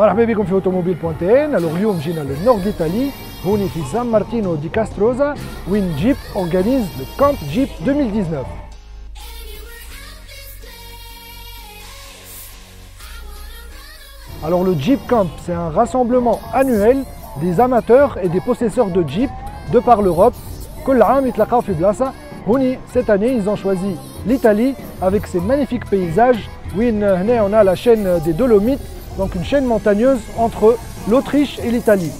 مرحبا بكم في automobile.tn. Alors اليوم جينا للنورد d'Italie, هوني في سان مارتينو دي كاستروزا وين جيب organise le Camp Jeep 2019. Alors le Jeep Camp, c'est un rassemblement annuel des amateurs et des possesseurs de Jeep de par l'Europe. كل عام يتلاقاو في بلاصة. هوني cette année ils ont choisi l'Italie avec ses magnifiques paysages. وين هنا on a la chaîne des Dolomites, donc une chaîne montagneuse entre l'Autriche et l'Italie.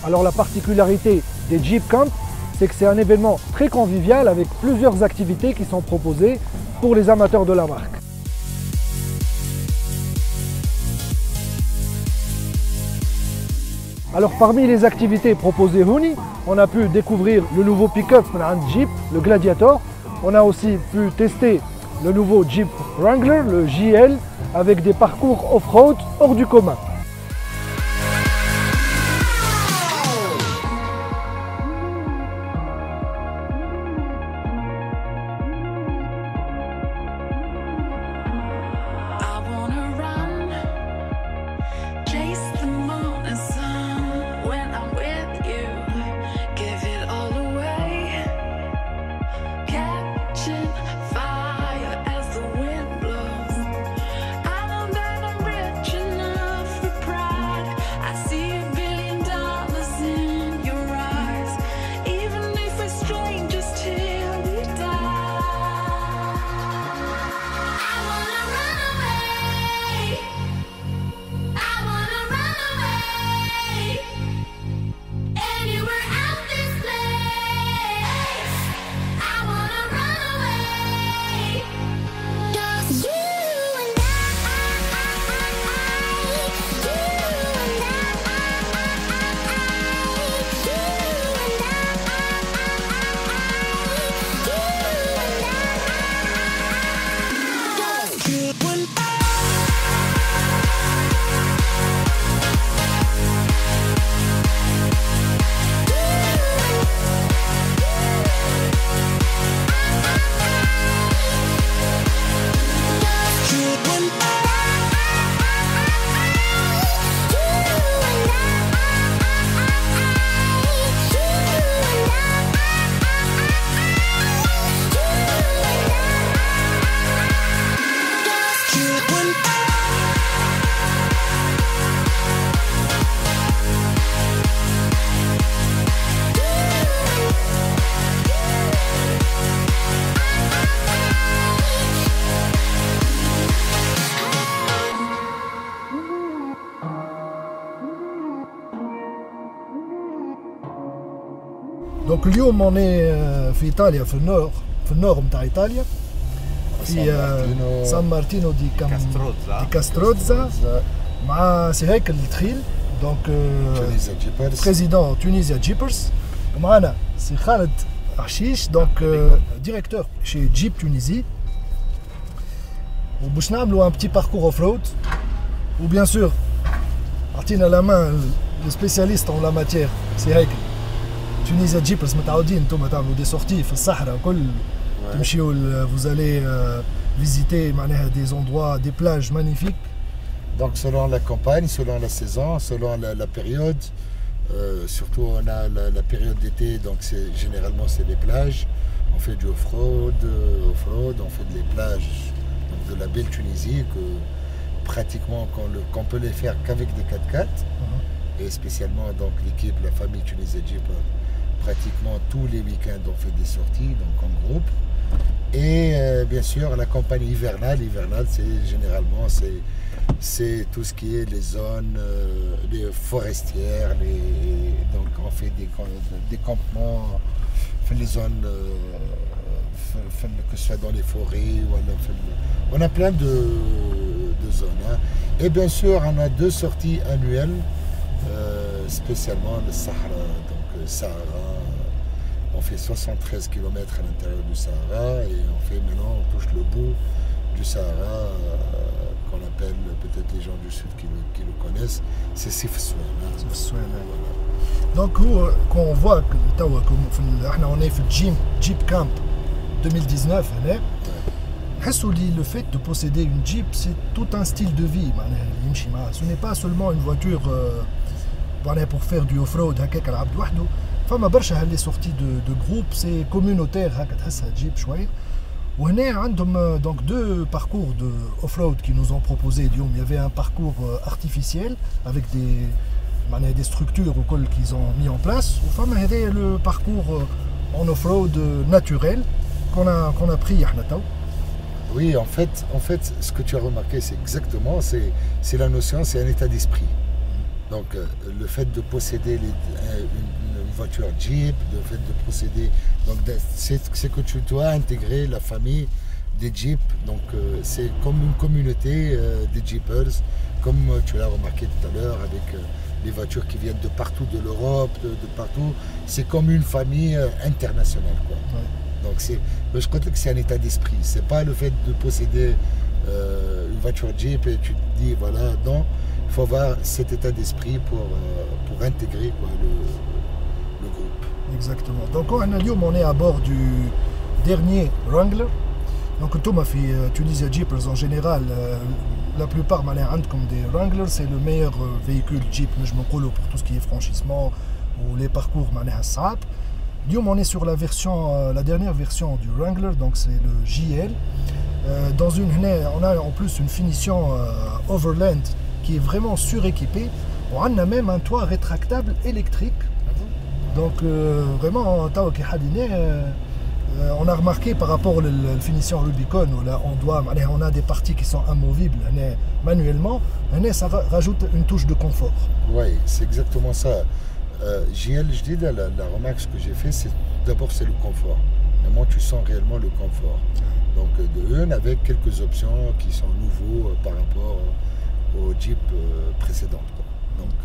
Alors la particularité des Jeep Camp, c'est que c'est un événement très convivial avec plusieurs activités qui sont proposées pour les amateurs de la marque. Alors parmi les activités proposées Houni, on a pu découvrir le nouveau pick-up Jeep, le Gladiator. On a aussi pu tester le nouveau Jeep Wrangler, le JL, avec des parcours off-road hors du commun. Donc اليوم on est في إيطاليا في النور نتاع إيطاليا في سان مارتينو دي كاستروزا مع سي هيكل التخيل دونك بريزيدون تونيزيا جيبرز ومعنا سي خالد حشيش دونك ديريكتور chez جيب تونيزي وباش نعملوا ان بتي باركور اوف رود وبيان سور عطينا لا مان لو سبيسياليست اون لا ماتيير سي هيكل تونيزيا جيبرز متعودين انتم تعملوا دي سورتي في الصحراء وكل تمشيو vous allez visiter معناها des endroits des plages magnifiques. Donc selon la campagne, selon la saison, selon la période, surtout on a la période d'été, donc généralement c'est les plages. On fait du off-road, on fait des plages donc de la belle Tunisie que pratiquement qu'on peut les faire qu'avec des 4x4 et spécialement donc l'équipe, la famille Tunisie Jeep. Pratiquement tous les week-ends on fait des sorties donc en groupe et bien sûr la campagne hivernale c'est généralement c'est tout ce qui est les zones les forestières donc on fait des campements les zones que ce soit dans les forêts on a plein de zones hein. Et bien sûr on a 2 sorties annuelles spécialement le Sahara donc Sahara. On fait 73 km à l'intérieur du Sahara et maintenant on touche le bout du Sahara qu'on appelle peut-être les gens du sud qui le connaissent, c'est Sif Souana. Donc quand on voit que on est في Jeep Camp 2019 هنا Le fait de posséder une Jeep, c'est tout un style de vie. Ce n'est pas seulement une voiture pour faire du off-road. فما برشا les sorties de groupe, c'est communautaire. Jeep شوية. وهنا عندهم donc deux parcours de off-road qui nous ont proposé. Il y avait un parcours artificiel avec des structures qu'ils ont mis en place. وفما هذا le parcours en off-road naturel qu'on a pris. Oui, en fait, ce que tu as remarqué, c'est exactement, c'est la notion, c'est un état d'esprit. Donc, le fait de posséder une voiture Jeep, le fait de posséder, donc c'est que tu dois intégrer la famille des Jeep. Donc, c'est comme une communauté des Jeepers, comme tu l'as remarqué tout à l'heure, avec les voitures qui viennent de partout, de l'Europe, de partout. C'est comme une famille internationale, quoi. Ouais. Donc je crois que c'est un état d'esprit. C'est pas le fait de posséder une voiture Jeep et tu te dis voilà, non, il faut avoir cet état d'esprit pour intégrer quoi, le groupe. Exactement. Donc on est à bord du dernier Wrangler. Donc Tunisia Jeepers en général, la plupart comme des Wranglers, c'est le meilleur véhicule Jeep pour tout ce qui est franchissement ou les parcours صعب. On est sur la dernière version du Wrangler, donc c'est le JL. On a en plus une finition Overland qui est vraiment suréquipée. On a même un toit rétractable électrique. Donc vraiment, on a remarqué par rapport à la finition Rubicon, où là on a des parties qui sont amovibles manuellement, ça rajoute une touche de confort. Oui, c'est exactement ça. JL, je dis, la remarque que j'ai fait, c'est d'abord c'est le confort. Vraiment, tu sens réellement le confort. Donc de une, avec quelques options qui sont nouveaux par rapport au Jeep précédent. Donc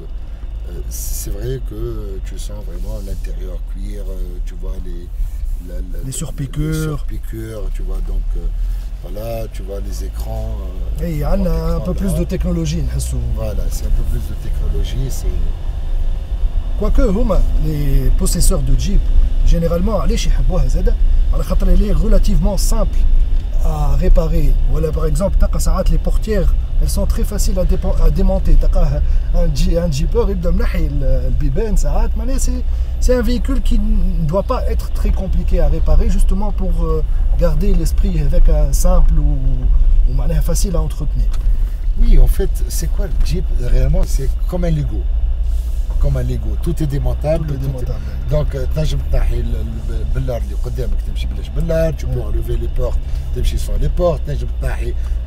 c'est vrai que tu sens vraiment l'intérieur cuir, tu vois les surpiqûres. Tu vois, donc voilà, tu vois les écrans. Et il y a un peu plus de technologie. Voilà, c'est un peu plus de technologie. Quoique les possesseurs de Jeep, généralement, il est relativement simple à réparer. Voilà, par exemple, les portières, elles sont très faciles à démonter. Un Jeeper, c'est un véhicule qui ne doit pas être très compliqué à réparer, justement pour garder l'esprit avec un simple ou facile à entretenir. Oui, en fait, c'est quoi le Jeep? Réellement, c'est comme un Lego. Comme un Lego, tout est démontable. Donc, tu peux enlever les portes, sans les portes,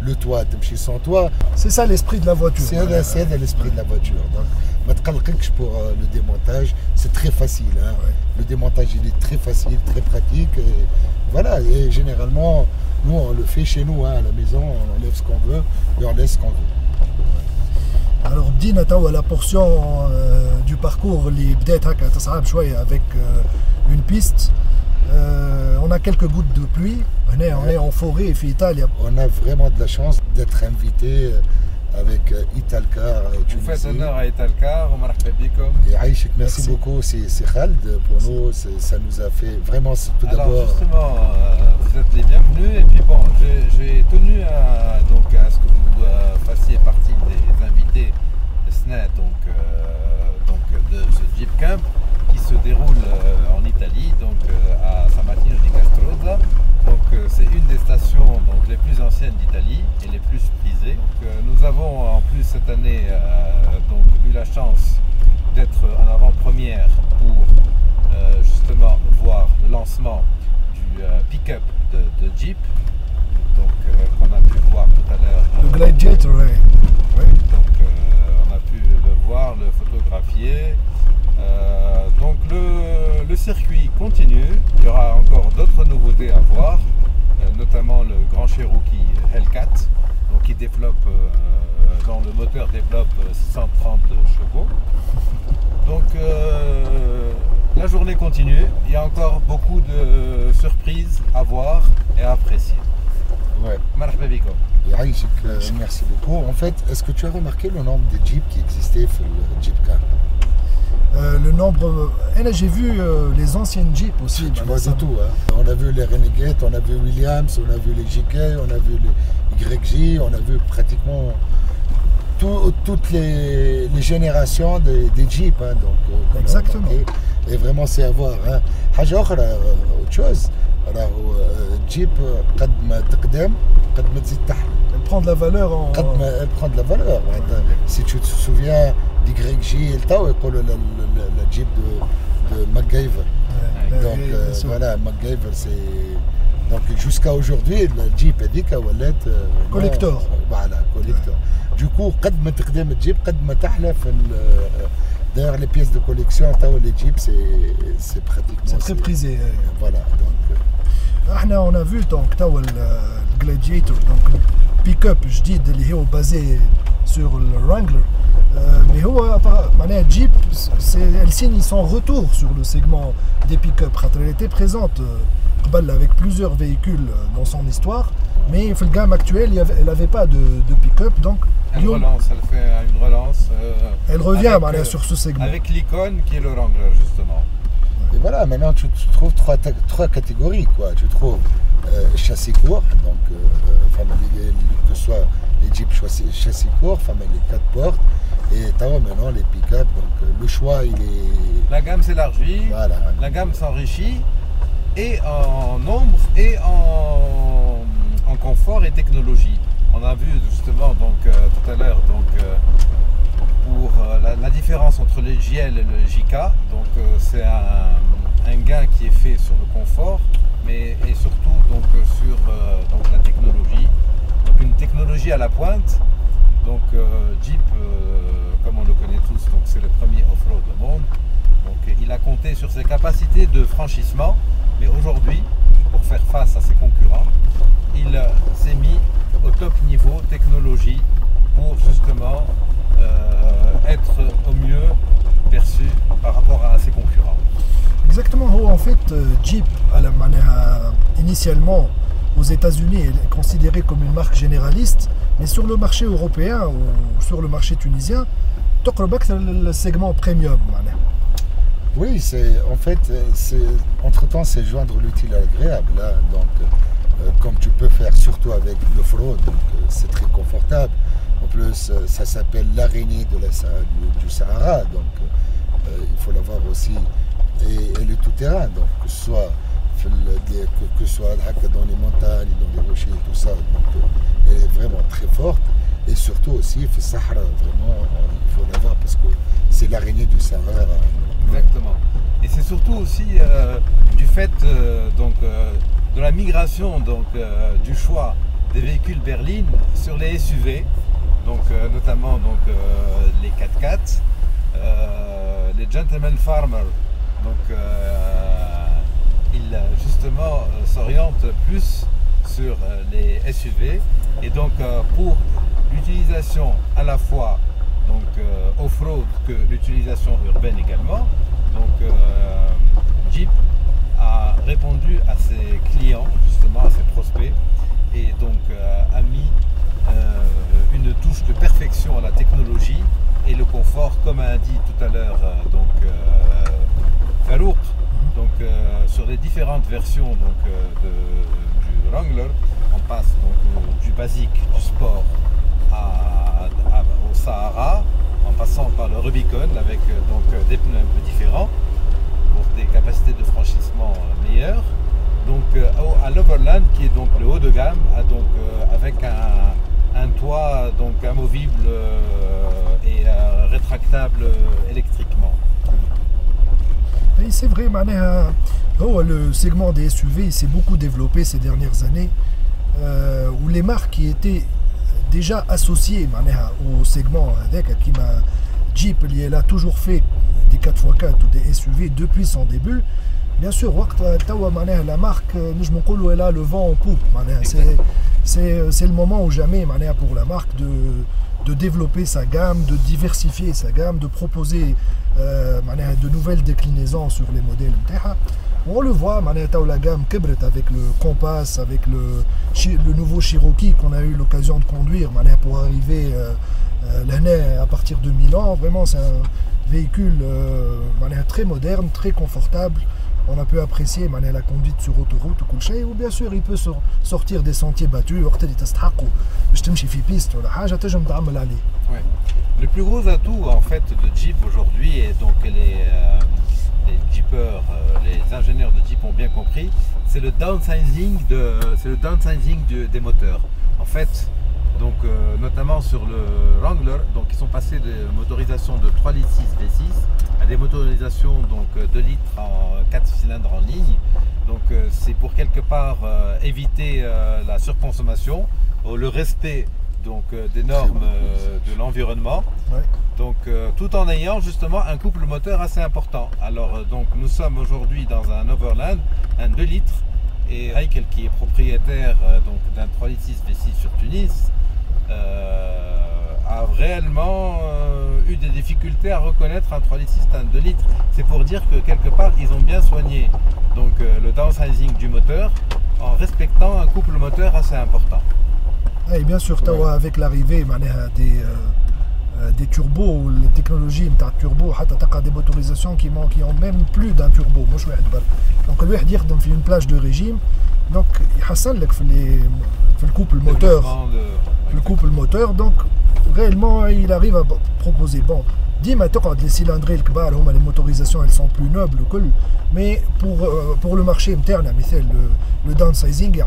le toit, sans toit. C'est ça l'esprit de la voiture. C'est l'esprit de la voiture. Donc, pour le démontage, c'est très facile. Hein. Ouais. Le démontage, il est très facile, très pratique. Et voilà, et généralement, nous, on le fait chez nous, hein, à la maison, on enlève ce qu'on veut et on laisse ce qu'on veut. Alors, la portion du parcours avec une piste, on a quelques gouttes de pluie. On est en forêt et Italie. On a vraiment de la chance d'être invité avec Italcar. Vous faites honneur à Italcar, et Aïchik, merci beaucoup, c'est Khald. Pour nous, ça nous a fait vraiment tout d'abord. Alors justement, vous êtes les bienvenus. Et puis bon, j'ai tenu à ce que vous fassiez partie des invités de SNET, de ce Jeep Camp qui se déroule en Italie, à San Martino di Castrozza. C'est une des stations les plus anciennes d'Italie et les plus prisées. Nous avons en plus cette année eu la chance d'être en avant-première pour justement voir le lancement du pick-up de Jeep, qu'on a pu voir tout à l'heure. Le Gladiator, oui. On a pu le voir, le photographier. Le circuit continue, il y aura encore d'autres nouveautés à voir, notamment le grand Cherokee Hellcat, qui développe, dont le moteur développe 630 chevaux. La journée continue, il y a encore beaucoup de surprises à voir et à apprécier. Ouais. Merci beaucoup. En fait, est-ce que tu as remarqué le nombre de Jeeps qui existaient sur le Jeep Car? le nombre. Et là, j'ai vu les anciennes Jeep aussi. Tu vois de tout. Hein. On a vu les Renegade, on a vu Williams, on a vu les JK, on a vu les YJ, on a vu pratiquement toutes les générations des Jeep. Hein, donc, exactement. Et vraiment, c'est à voir. Hein. Autre chose. Alors, Jeep, قد ما تقدم قد ما تزيد تحلى. Elle prend de la valeur elle prend de la valeur. Si tu te souviens d'YJ, la Jeep de MacGyver. Donc voilà, MacGyver, c'est. Donc jusqu'à aujourd'hui, la Jeep est dit collector. Voilà, collector. Du coup, قد ما تقدم الجيب قد ما تحلى في D'ailleurs, les pièces de collection, les Jeeps, c'est pratiquement. C'est très prisé. Voilà. Donc. On a vu donc le Gladiator, donc pick-up جديد اللي هو basé sur le Wrangler. Mais Jeep, elle signe son retour sur le segment des pick-up. Elle était présente avec plusieurs véhicules dans son histoire, mais dans la gamme actuelle, elle n'avait pas de pick-up. Donc, elle fait une relance. Elle revient sur ce segment. Avec l'icône qui est le Wrangler, justement. Et voilà, maintenant tu trouves trois catégories. Quoi. Tu trouves châssis court, donc que ce soit les Jeeps châssis court, les 4 portes, et maintenant les pick-up. Donc le choix, il est. La gamme s'élargit, voilà. La gamme s'enrichit, et en nombre, et en confort et technologie. On a vu justement donc, tout à l'heure pour la différence entre le JL et le JK. Donc c'est un gain qui est fait sur le confort, mais et surtout donc, sur donc, la technologie. Donc une technologie à la pointe. Donc Jeep, comme on le connaît tous, donc c'est le premier off-road au monde. Donc il a compté sur ses capacités de franchissement, mais aujourd'hui, pour faire face à ses concurrents, il s'est mis au top niveau technologie pour justement être au mieux perçu par rapport à ses concurrents. Exactement. En fait, Jeep, initialement aux États-Unis, est considérée comme une marque généraliste, mais sur le marché européen ou sur le marché tunisien, le segment premium. Oui, en fait, entre-temps, c'est joindre l'utile à l'agréable. Là, donc, comme tu peux faire surtout avec l'off-road, c'est très confortable. En plus, ça s'appelle l'araignée du Sahara, donc il faut l'avoir aussi. Et le tout-terrain, donc que ce soit dans les montagnes, dans les rochers, tout ça, donc elle est vraiment très forte. Et surtout aussi, le Sahara, vraiment, il faut l'avoir parce que c'est l'araignée du Sahara. Exactement. Et c'est surtout aussi du fait de la migration du choix des véhicules berlines sur les SUV, donc notamment les 4x4, les Gentleman Farmer. Donc il justement s'oriente plus sur les SUV et donc pour l'utilisation à la fois off-road que l'utilisation urbaine également. Donc Jeep a répondu à ses clients, justement à ses prospects, et donc a mis une touche de perfection à la technologie et le confort, comme a dit tout à l'heure Farouk. Donc sur les différentes versions du Wrangler, on passe du basique, du sport au Sahara, en passant par le Rubicon avec des pneus un peu différents pour des capacités de franchissement meilleures. Donc à l'Overland, qui est donc le haut de gamme, avec un toit amovible et rétractable électriquement. Et c'est vrai, le segment des SUV s'est beaucoup développé ces dernières années, où les marques qui étaient déjà associées au segment qui m'a Jeep, elle a toujours fait des 4x4 ou des SUV depuis son début. Bien sûr, la marque, elle a le vent en poupe. C'est le moment ou jamais pour la marque de développer sa gamme, de diversifier sa gamme, de proposer de nouvelles déclinaisons sur les modèles. On le voit, la gamme Kebret avec le Compass, avec le nouveau Cherokee qu'on a eu l'occasion de conduire pour arriver l'année à partir de Milan. Vraiment, c'est un véhicule très moderne, très confortable. On a pu apprécier la conduite sur autoroute ou bien sûr il peut sortir des sentiers battus. Le plus gros atout en fait de Jeep aujourd'hui, et donc les Jeepers, les ingénieurs de Jeep ont bien compris, c'est le downsizing des moteurs. En fait, donc notamment sur le Wrangler, donc ils sont passés de motorisation de 3,6 litres V6 à des motorisations donc 2 litres en 4 cylindres en ligne. Donc c'est pour quelque part éviter la surconsommation, le respect donc des normes de l'environnement, ouais. Donc tout en ayant justement un couple moteur assez important. Alors donc nous sommes aujourd'hui dans un Overland, un 2 litres, et Michael qui est propriétaire donc d'un 3,6 litres V6 sur Tunis a réellement eu des difficultés à reconnaître un 3,6 litres, un 2 litres. C'est pour dire que quelque part ils ont bien soigné donc le downsizing du moteur en respectant un couple moteur assez important. Et bien sûr, ouais. Avec l'arrivée des turbos, les technologies de turbo, des motorisations qui ont même plus d'un turbo. Donc, lui, il fait une plage de régime. Donc, il y le couple moteur. Le couple moteur. Donc, réellement, il arrive à proposer. Bon, les cylindrées, les motorisations, elles sont plus nobles, mais pour le marché interne, le downsizing,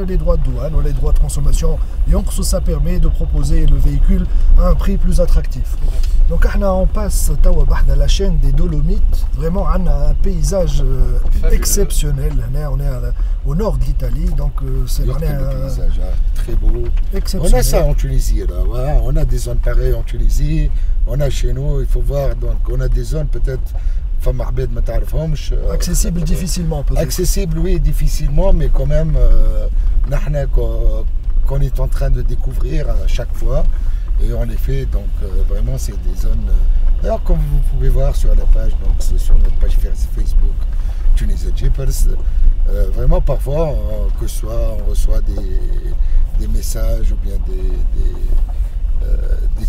les droits de douane ou les droits de consommation, ça permet de proposer le véhicule à un prix plus attractif. Donc on passe à la chaîne des Dolomites, vraiment un paysage exceptionnel. On est au nord de l'Italie, donc c'est un paysage très beau. Exceptionnel. On a ça en Tunisie, là. Ouais, on a des zones pareilles en Tunisie, on a chez nous, il faut voir, donc on a des zones peut-être accessible difficilement peut-être. Accessible oui difficilement, mais quand même qu'on est en train de découvrir à chaque fois, et en effet donc vraiment c'est des zones alors comme vous pouvez voir sur la page, donc c'est sur notre page Facebook Tunisia Jeepers, vraiment parfois que ce soit on reçoit des messages ou bien des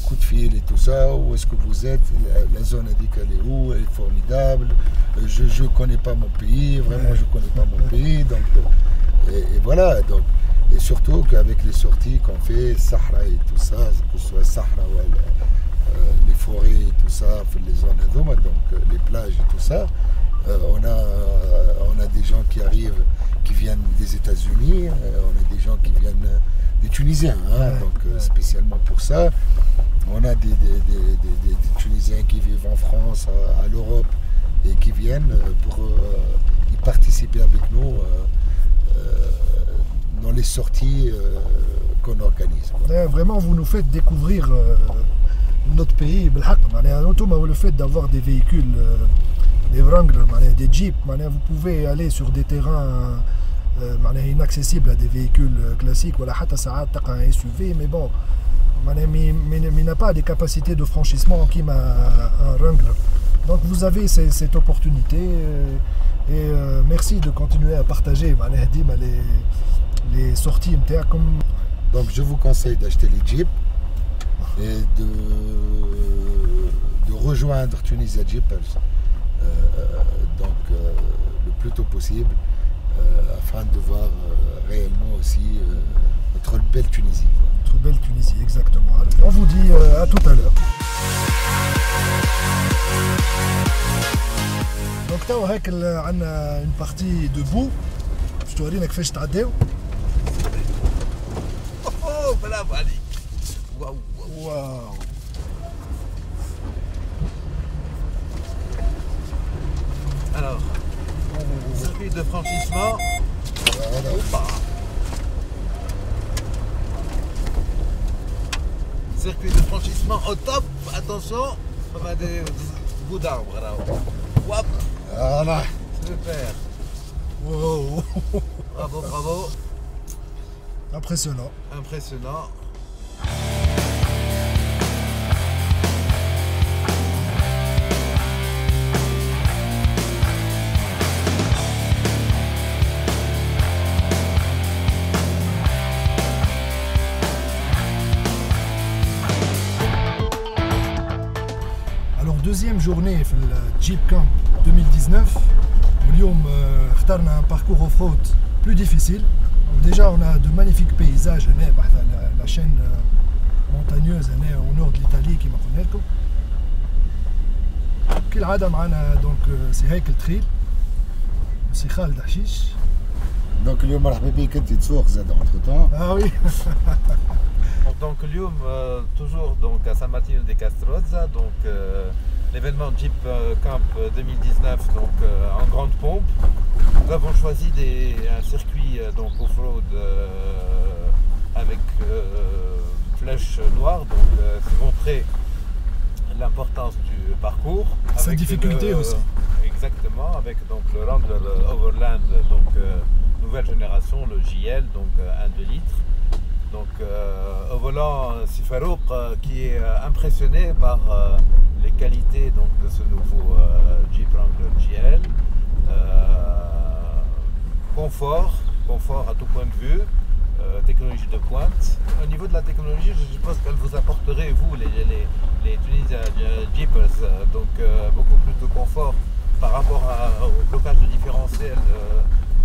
coups de fil et tout ça, où est-ce que vous êtes, la zone indique elle est où, elle est formidable, je connais pas mon pays, vraiment je connais pas mon pays, donc et voilà, donc et surtout qu'avec les sorties qu'on fait, Sahara et tout ça, que ce soit Sahara ou les forêts et tout ça, les zones Adoma, donc les plages et tout ça, on a des gens qui arrivent, qui viennent des États-Unis, on a des gens qui viennent des Tunisiens, hein, donc spécialement pour ça. On a des Tunisiens qui vivent en France, à l'Europe, et qui viennent pour y participer avec nous dans les sorties qu'on organise. Vraiment, vous nous faites découvrir notre pays. Le fait d'avoir des véhicules, des Wrangler, des Jeeps, vous pouvez aller sur des terrains inaccessible à des véhicules classiques, voilà, un SUV, mais bon, il n'a pas des capacités de franchissement comme un Wrangler. Donc vous avez cette opportunité, et merci de continuer à partager les sorties MTA comme... Donc je vous conseille d'acheter les Jeeps et de rejoindre Tunisia Jeepers le plus tôt possible, afin de voir réellement aussi notre belle Tunisie. Notre belle Tunisie, exactement. Alors, on vous dit à tout à l'heure. Donc توا هيك عندنا une partie debout. باش تورينا كيفاش تعداو. برافو عليك. واو. Alors, circuit de franchissement. Voilà. Circuit de franchissement au top. Attention, on va des bouts d'arbres là. Hop. Voilà. Super. Wow. Bravo, bravo. Impressionnant. Impressionnant. deuxième journée في Jeep Camp 2019. اليوم اخترنا un parcours off-road plus difficile. Donc déjà on a de magnifiques paysages هنا بحث la chaîne montagneuse هنا au nord de l'Italie كما قلنا لكم. كالعادة معنا دونك سي هيكل تريل سي خالد حشيش. دونك اليوم مرحبا بك انت تسوق زاد entre temps. Ah oui. Donc Lyon, toujours donc à San Martino de Castrozza, donc l'événement Jeep Camp 2019 donc en grande pompe. Nous avons choisi un circuit donc off-road avec flèche noire, donc c'est montrer l'importance du parcours. Sa difficulté aussi. Exactement, avec donc le Wrangler Overland donc nouvelle génération, le JL donc 1,2 litres. Donc au volant Sifarouk qui est impressionné par les qualités donc, de ce nouveau Jeep Wrangler GL. Confort à tout point de vue, technologie de pointe. Au niveau de la technologie, je suppose qu'elle vous apporterait, vous les Tunisiens Jeepers, donc beaucoup plus de confort par rapport au blocage de différentiel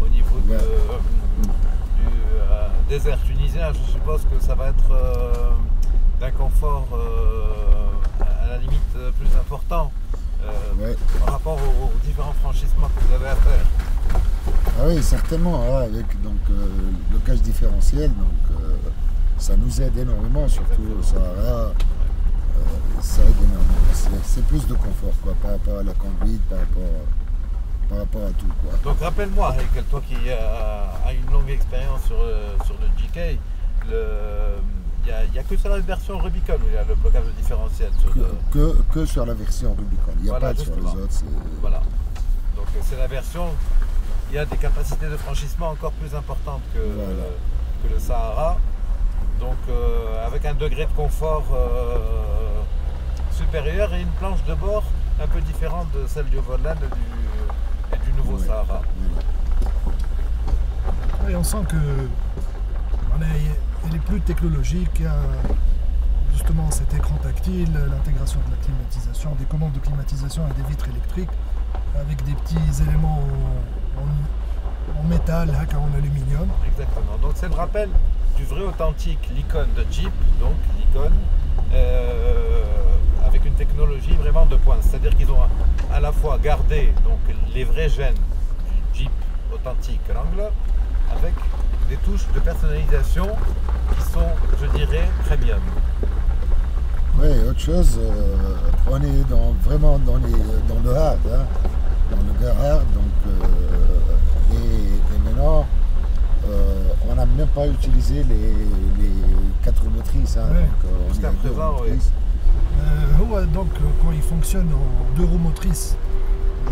au niveau du désert tunisien. Je suppose que ça va être d'un confort à la limite plus important par rapport aux différents franchissements que vous avez à faire. Ah oui, certainement, avec donc le blocage différentiel, donc ça nous aide énormément, surtout au Sahara, ça aide énormément. C'est plus de confort quoi, par rapport à la conduite, par rapport à tout quoi. Donc rappelle-moi, Heikel, toi qui as une longue expérience sur le GK, il n'y a que sur la version Rubicon où il y a le blocage de différentiel. Que sur la version Rubicon, il n'y a pas sur les autres. Voilà, donc c'est la version, il y a des capacités de franchissement encore plus importantes que le Sahara, donc avec un degré de confort supérieur et une planche de bord un peu différente de celle du Overland et du nouveau Sahara. Oui, on sent que elle est plus technologique, il y a justement cet écran tactile, l'intégration de la climatisation, des commandes de climatisation et des vitres électriques avec des petits éléments en métal, en aluminium. Exactement, donc c'est le rappel du vrai authentique Lycon de Jeep, donc Lycon, avec une technologie vraiment de pointe, c'est-à-dire qu'ils ont à la fois gardé donc, les vrais gènes du Jeep authentique Wrangler avec des touches de personnalisation qui sont, je dirais, premium. Oui, autre chose, on est vraiment dans le hard, hein, dans le hard, donc, et maintenant, on n'a même pas utilisé les 4 motrices. Hein, jusqu'à présent, oui. Donc, quand il fonctionne en 2 roues motrices,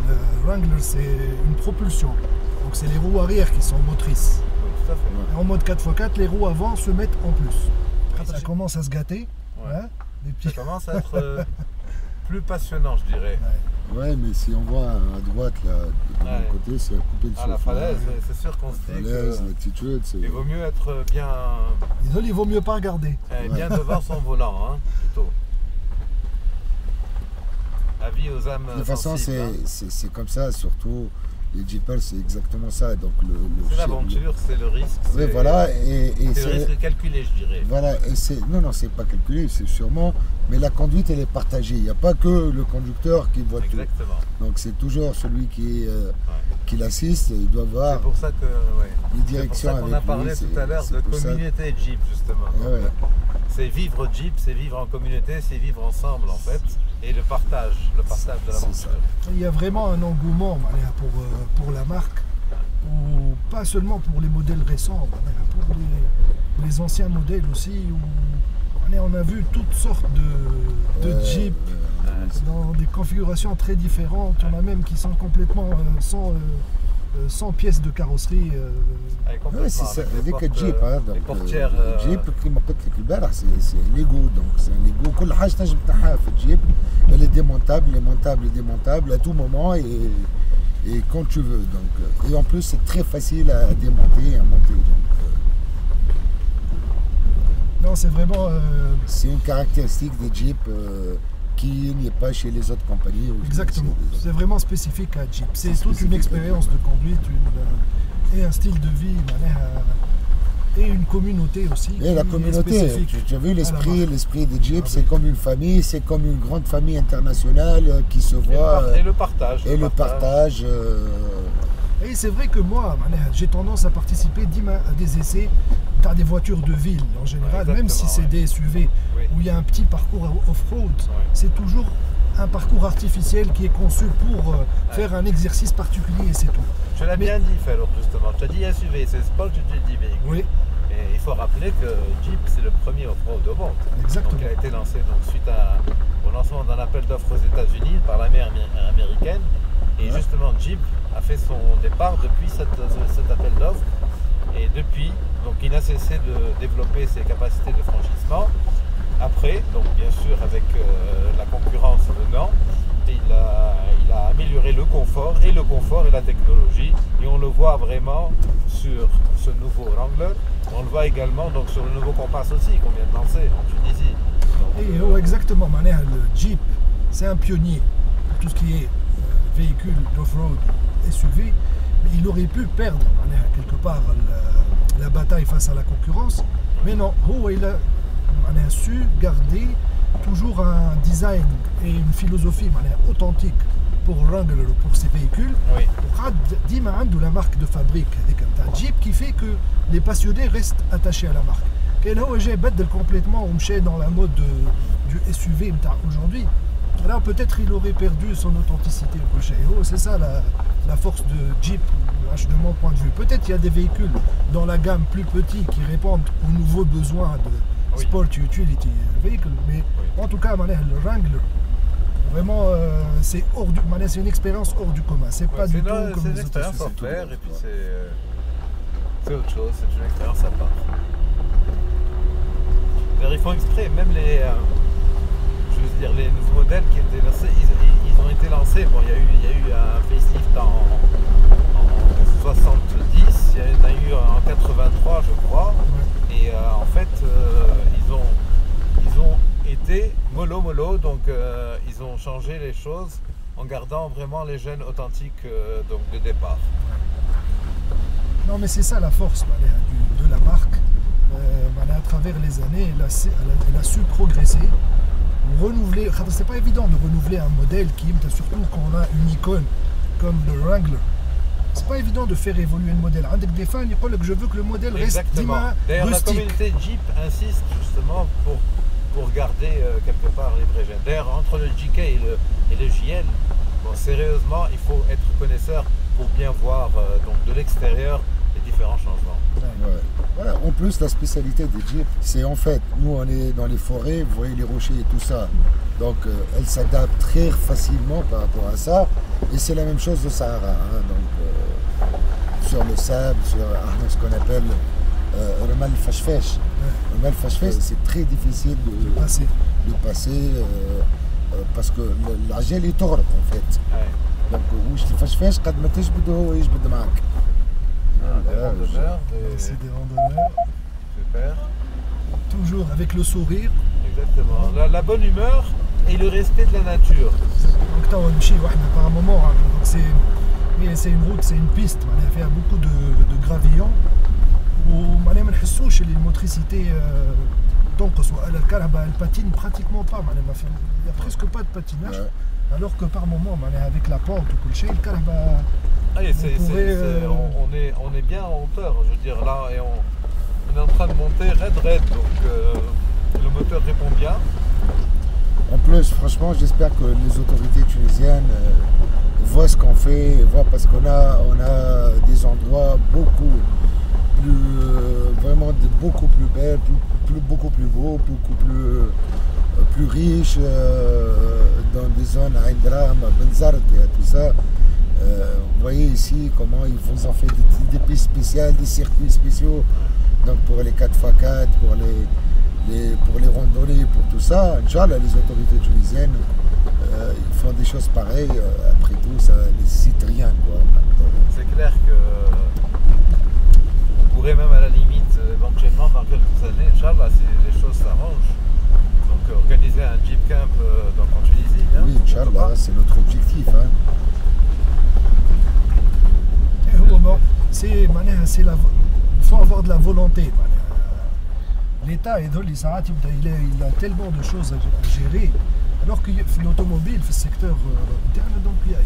le Wrangler c'est une propulsion. Donc c'est les roues arrière qui sont motrices. Oui, tout à fait. En mode 4x4, les roues avant se mettent en plus. Ça commence à se gâter. Hein, ça commence à être plus passionnant, je dirais. Ouais, mais si on voit à droite, là, de mon côté, c'est à couper le souffle. La falaise, c'est sûr qu'on se dit que l'altitude, il vaut mieux être bien... Désolé, il vaut mieux pas regarder. Bien devant son volant, hein, plutôt. Avis aux âmes de toute façon, c'est comme ça, surtout les Jeepers, c'est exactement ça. Donc c'est l'aventure, c'est le risque. Oui, voilà, c'est le risque calculé, je dirais. Voilà, et non, c'est pas calculé, c'est sûrement, mais la conduite, elle est partagée. Il n'y a pas que le conducteur qui voit tout. Donc c'est toujours celui qui l'assiste, il doit voir. C'est pour ça que, les directions avec lui. On a parlé tout à l'heure de communauté Jeep, justement. C'est vivre Jeep, c'est vivre en communauté, c'est vivre ensemble, en fait. Et le partage de l'aventure. Il y a vraiment un engouement pour la marque, pas seulement pour les modèles récents, pour les anciens modèles aussi, où on a vu toutes sortes de Jeep dans des configurations très différentes. Il y en a même qui sont complètement sans pièces de carrosserie. Oui, c'est ça, avec un Jeep. Les portières. Jeep, comme je l'ai dit, c'est un Lego. Donc c'est un Lego. Toute chose que tu peux faire في Jeep, elle est démontable, montable et démontable à tout moment et quand tu veux. Donc, et en plus, c'est très facile à démonter et à monter. Non, c'est vraiment... c'est une caractéristique des Jeep qui n'est pas chez les autres compagnies. Exactement, c'est vraiment spécifique à Jeep. C'est toute une expérience de conduite et un style de vie et une communauté aussi. Et la communauté, tu as vu l'esprit de Jeep, c'est comme une famille, c'est comme une grande famille internationale qui se voit. Et le partage. Et le partage. Et c'est vrai que moi, j'ai tendance à participer à des essais dans des voitures de ville en général, même si c'est des SUV où il y a un petit parcours off-road, c'est toujours un parcours artificiel qui est conçu pour faire un exercice particulier et c'est tout. Je l'ai bien dit, Fallour, justement. Tu as dit SUV, c'est Sport, j'ai dit véhicule. Oui. Et il faut rappeler que Jeep, c'est le premier off-road au monde. Exactement. Donc, il a été lancé suite au lancement d'un appel d'offres aux États-Unis par l'armée américaine. Et justement, Jeep a fait son départ depuis cet appel d'offres. Et depuis, donc, il n'a cessé de développer ses capacités de franchissement. Après, donc bien sûr avec la concurrence venant, il a amélioré le confort et la technologie. Et on le voit vraiment sur ce nouveau Wrangler. On le voit également donc, sur le nouveau Compass aussi qu'on vient de lancer en Tunisie. Donc, exactement, le Jeep, c'est un pionnier pour tout ce qui est véhicule off-road, SUV. Mais il aurait pu perdre quelque part la bataille face à la concurrence. Mais non, il a su garder toujours un design et une philosophie authentique pour Wrangler ou pour ses véhicules. Oui. Dima a la marque de fabrique avec un Jeep qui fait que les passionnés restent attachés à la marque. J'ai battu complètement dans la mode du SUV aujourd'hui. Alors peut-être il aurait perdu son authenticité. C'est ça la force de Jeep de mon point de vue. Peut-être il y a des véhicules dans la gamme plus petits qui répondent aux nouveaux besoins de Sport Utility Vehicle, mais en tout cas le Wrangler, vraiment c'est une expérience hors du commun. C'est pas du tout comme une expérience hors pair et puis c'est autre chose, c'est une expérience à part. Ils font exprès, même les nouveaux modèles qui étaient lancés, ils ont été lancés. Bon, il y a eu un facelift en 70, il y en a eu en 83 je crois, et en fait ils ont été mollo, donc ils ont changé les choses en gardant vraiment les gènes authentiques donc de départ. Non mais c'est ça la force de la marque, à travers les années elle a su progresser, renouveler. C'est pas évident de renouveler un modèle surtout quand on a une icône comme le Wrangler. C'est pas évident de faire évoluer le modèle. Avec des fans, ils disent que je veux que le modèle reste D'ailleurs, la communauté Jeep insiste justement pour garder quelque part les vrais gènes. D'ailleurs, entre le GK et le JN, bon, sérieusement, il faut être connaisseur pour bien voir donc de l'extérieur les différents changements. Ouais. Voilà. En plus, la spécialité des Jeep, c'est en fait, nous on est dans les forêts, vous voyez les rochers et tout ça. Donc elle s'adapte très facilement par rapport à ça. Et c'est la même chose au Sahara. Donc sur le sable, sur ce qu'on appelle le mal fashfesh. Le mal fashfesh, c'est très difficile de passer parce que l'agel est tord en fait. Donc واش الفشفاش قد ما تجبده هو يجبد معك. C'est des randonneurs. Super. Toujours avec le sourire. Exactement. La bonne humeur et le respect de la nature. Donc par un moment, c'est une route, c'est une piste, il y a beaucoup de gravillons où les motricités elle patine pratiquement pas, il n'y a presque pas de patinage, alors que par moment avec la pente ou le on est bien en hauteur, je veux dire là, et on est en train de monter raide, donc le moteur répond bien. En plus, franchement, j'espère que les autorités tunisiennes voient ce qu'on fait, parce qu'on a des endroits beaucoup plus belles, beaucoup plus beaux, beaucoup plus riches, dans des zones à Indram, à Benzart et tout ça. Vous voyez ici comment ils vous ont fait des pistes spéciales, des circuits spéciaux, donc pour les 4x4, pour les randonnées, pour tout ça. Inch'Allah, les autorités tunisiennes ils font des choses pareilles. Après tout, ça ne nécessite rien, quoi. C'est clair que on pourrait même à la limite, éventuellement dans quelques années, Inch'Allah, si les choses s'arrangent, donc organiser un Jeep Camp donc en c'est notre objectif. Hein. Il faut avoir de la volonté. L'État il a tellement de choses à gérer, alors que l'automobile, le secteur, donc il y a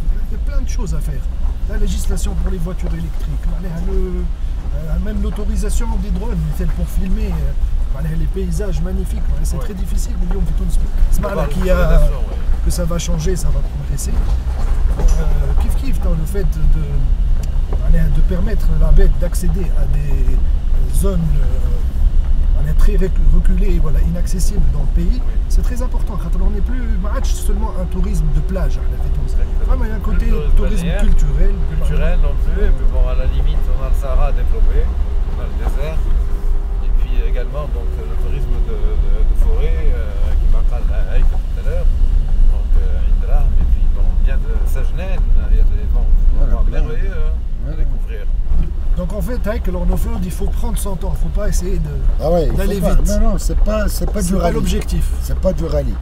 plein de choses à faire. La législation pour les voitures électriques, même l'autorisation des drones pour filmer les paysages magnifiques. C'est très difficile, que ça va changer, ça va progresser. Kiff le fait de permettre à la bête d'accéder à des zones très reculées, inaccessibles dans le pays, c'est très important. On n'est plus seulement un tourisme de plage. Vraiment, il y a un côté tourisme culturel. Culturel non plus, et puis bon, à la limite, on a le Sahara à développer, on a le désert, et puis également donc, le tourisme de forêt qui m'a parlé tout à l'heure, donc Indra, et puis bon, bien de Sajnen, il y a des endroits merveilleux à découvrir. Donc en fait, avec l'off-road, il faut prendre son temps, il ne faut pas essayer d'aller vite. Non, c'est pas du rallye. C'est pas l'objectif. C'est pas du rallye.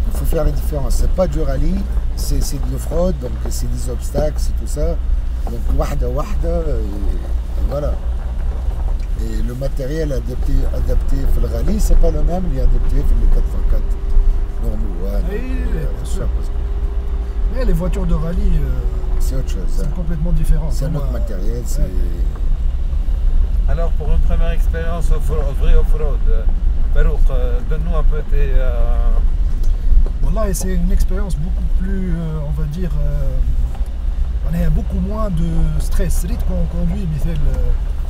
Il faut faire la différence. C'est pas du rallye, c'est de l'off-road, donc c'est des obstacles, c'est tout ça. Donc wahda, et voilà. Et le matériel adapté pour le rallye, c'est pas le même, il est adapté pour les 4x4 normaux. Bien sûr. Mais les voitures de rallye, c'est autre chose. C'est complètement différent. C'est un autre matériel. Alors pour une première expérience vrai off-road, Farouk, donne-nous un peu tes... Là, c'est une expérience beaucoup plus, on va dire, on a beaucoup moins de stress. Quand on conduit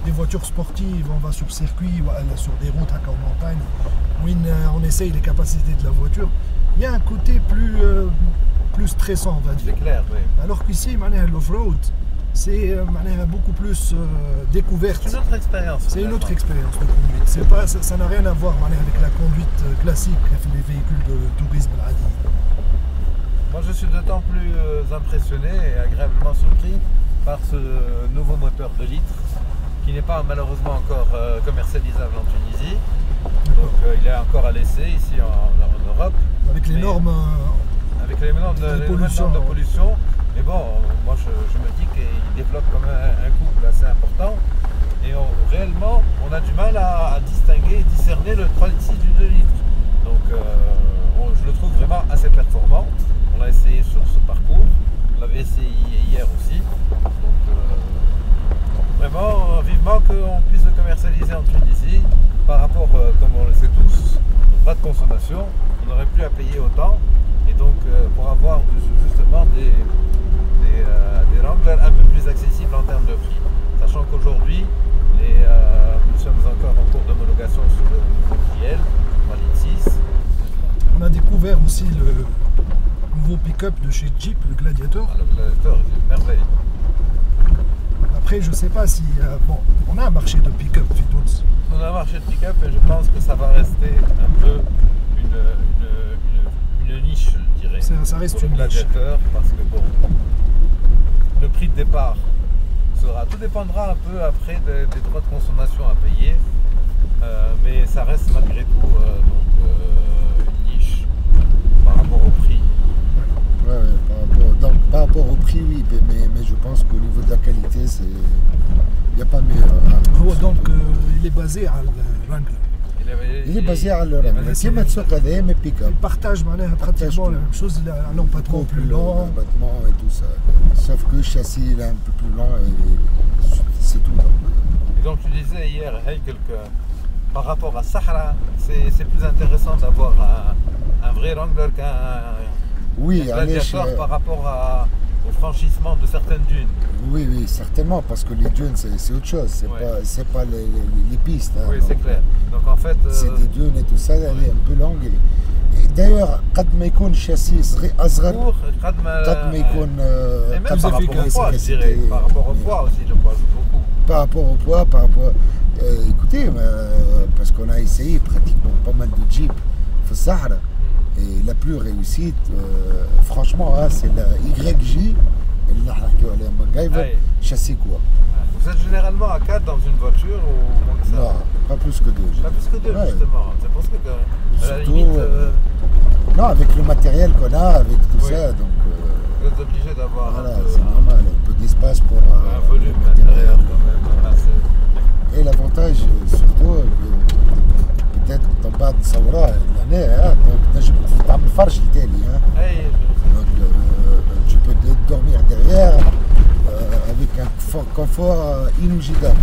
des voitures sportives, on va sur circuit, sur des routes en montagne, où on essaye les capacités de la voiture, il y a un côté plus stressant, on va dire. C'est clair, oui. Alors qu'ici, l'off-road, c'est beaucoup plus découverte. C'est une autre expérience. C'est une autre expérience de conduite. Ça n'a rien à voir avec la conduite classique, les véhicules de tourisme. Moi, je suis d'autant plus impressionné et agréablement surpris par ce nouveau moteur 2 litres qui n'est pas malheureusement encore commercialisable en Tunisie. Donc, il est encore à l'essai ici en Europe. Avec les normes. Avec les normes de pollution. Mais bon, moi je me dis qu'il développe quand même un couple assez important. Et réellement, on a du mal à distinguer et discerner le 3 litres du 2 litres. Donc je le trouve vraiment assez performant. On l'a essayé sur ce parcours. On l'avait essayé hier aussi. Donc vraiment, vivement qu'on puisse le commercialiser en Tunisie. Par rapport, comme on le sait tous, au bas de consommation, on n'aurait plus à payer autant. Et donc pour avoir justement des Wrangler un peu plus accessibles en termes de prix. Sachant qu'aujourd'hui, nous sommes encore en cours d'homologation sur le JL, 3 litres 6. On a découvert aussi le nouveau pick-up de chez Jeep, le Gladiator. Le Gladiator, c'est une merveille. Après, je ne sais pas si... on a un marché de pick-up, Fitons. On a un marché de pick-up et je pense que ça va rester un peu une niche, je dirais. Ça reste pour une le Gladiator, parce que bon, le prix de départ tout dépendra un peu après des droits de consommation à payer, mais ça reste malgré tout une niche par rapport au prix. Par rapport au prix, oui, mais je pense qu'au niveau de la qualité, il n'y a pas meilleur. Donc il est basé à Wrangler. Il est basé à Wrangler. C'est mais pick-up. Il partage pratiquement la même chose, un empattement plus lent. L'empattement et tout ça. Sauf que le châssis il est un peu plus lent et c'est tout. Et donc tu disais hier, Heikel, que par rapport à Sahara, c'est plus intéressant d'avoir un vrai Wrangler qu'un Gladiator par rapport au franchissement de certaines dunes. Oui, certainement, parce que les dunes c'est autre chose, c'est pas les pistes. Oui, c'est clair. Donc en fait, c'est des dunes et tout ça, elle est un peu longue. Et d'ailleurs, قد ما يكون الشاسي أصغر قد ما يكون et même par rapport au poids, je dirais. Par rapport au poids aussi, le poids joue beaucoup. Par rapport au poids, écoutez, parce qu'on a essayé pratiquement pas mal de Jeep au Sahara. Et la plus réussite, franchement, c'est la YJ, châssis quoi. Vous êtes généralement à 4 dans une voiture ou moins que ça? Non, pas plus que 2. Pas plus que 2, justement. C'est pour ça que, à la surtout, limite, Non, avec le matériel qu'on a, avec tout Oui. ça, donc Vous êtes obligé d'avoir voilà, un peu, c'est normal, un peu d'espace pour un volume le matériel quand même assez. Et l'avantage, surtout, peut-être en bas de Saoura, l'année, donc je peux faire le farge l'Italie. Hey, Donc tu peux dormir derrière avec un confort inimaginable.